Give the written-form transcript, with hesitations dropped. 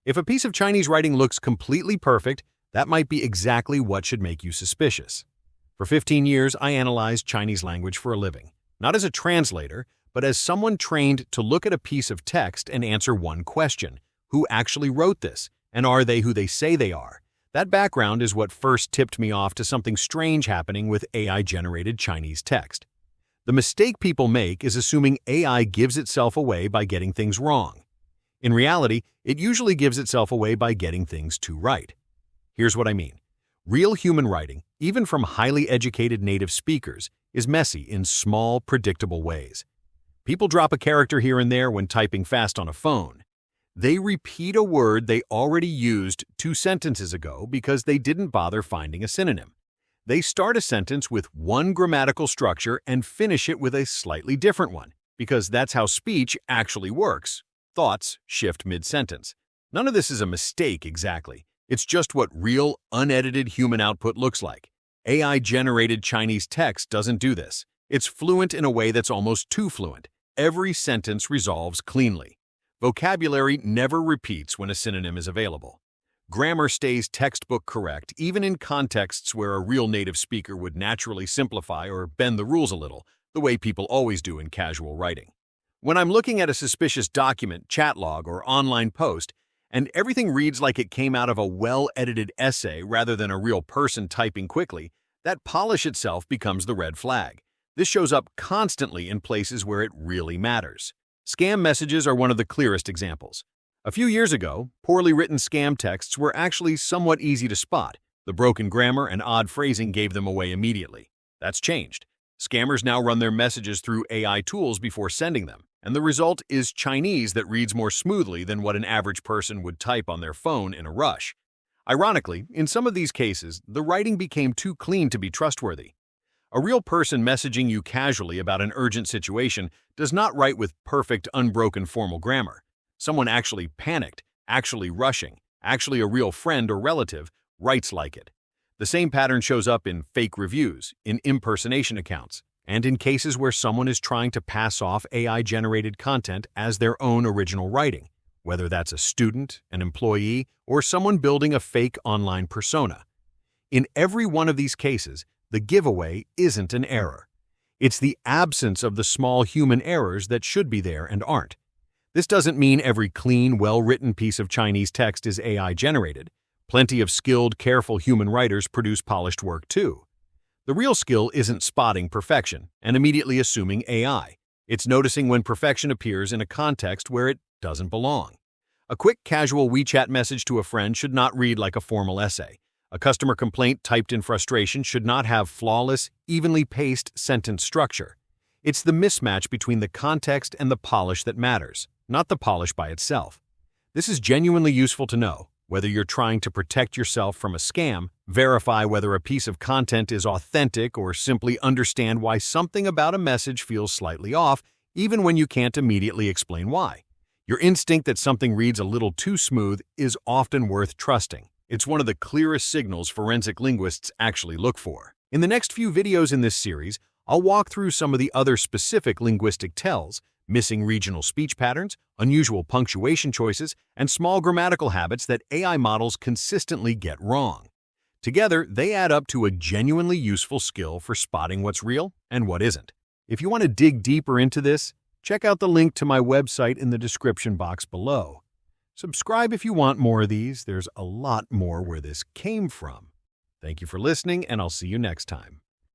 If a piece of Chinese writing looks completely perfect, that might be exactly what should make you suspicious. For 15 years, I analyzed Chinese language for a living, not as a translator, but as someone trained to look at a piece of text and answer one question: who actually wrote this, and are they who they say they are? That background is what first tipped me off to something strange happening with AI-generated Chinese text. The mistake people make is assuming AI gives itself away by getting things wrong. In reality, it usually gives itself away by getting things too right. Here's what I mean. Real human writing, even from highly educated native speakers, is messy in small, predictable ways. People drop a character here and there when typing fast on a phone. They repeat a word they already used 2 sentences ago because they didn't bother finding a synonym. They start a sentence with one grammatical structure and finish it with a slightly different one, because that's how speech actually works. Thoughts shift mid-sentence. None of this is a mistake exactly. It's just what real, unedited human output looks like. AI-generated Chinese text doesn't do this. It's fluent in a way that's almost too fluent. Every sentence resolves cleanly. Vocabulary never repeats when a synonym is available. Grammar stays textbook correct, even in contexts where a real native speaker would naturally simplify or bend the rules a little, the way people always do in casual writing. When I'm looking at a suspicious document, chat log, or online post, and everything reads like it came out of a well-edited essay rather than a real person typing quickly, that polish itself becomes the red flag. This shows up constantly in places where it really matters. Scam messages are one of the clearest examples. A few years ago, poorly written scam texts were actually somewhat easy to spot. The broken grammar and odd phrasing gave them away immediately. That's changed. Scammers now run their messages through AI tools before sending them, and the result is Chinese that reads more smoothly than what an average person would type on their phone in a rush. Ironically, in some of these cases, the writing became too clean to be trustworthy. A real person messaging you casually about an urgent situation does not write with perfect, unbroken formal grammar. Someone actually panicked, actually rushing, actually a real friend or relative, writes like it. The same pattern shows up in fake reviews, in impersonation accounts, and in cases where someone is trying to pass off AI-generated content as their own original writing, whether that's a student, an employee, or someone building a fake online persona. In every one of these cases, the giveaway isn't an error. It's the absence of the small human errors that should be there and aren't. This doesn't mean every clean, well-written piece of Chinese text is AI-generated. Plenty of skilled, careful human writers produce polished work too. The real skill isn't spotting perfection and immediately assuming AI. It's noticing when perfection appears in a context where it doesn't belong. A quick, casual WeChat message to a friend should not read like a formal essay. A customer complaint typed in frustration should not have flawless, evenly paced sentence structure. It's the mismatch between the context and the polish that matters, not the polish by itself. This is genuinely useful to know. Whether you're trying to protect yourself from a scam, verify whether a piece of content is authentic, or simply understand why something about a message feels slightly off, even when you can't immediately explain why. Your instinct that something reads a little too smooth is often worth trusting. It's one of the clearest signals forensic linguists actually look for. In the next few videos in this series, I'll walk through some of the other specific linguistic tells: missing regional speech patterns, unusual punctuation choices, and small grammatical habits that AI models consistently get wrong. Together, they add up to a genuinely useful skill for spotting what's real and what isn't. If you want to dig deeper into this, check out the link to my website in the description box below. Subscribe if you want more of these. There's a lot more where this came from. Thank you for listening, and I'll see you next time.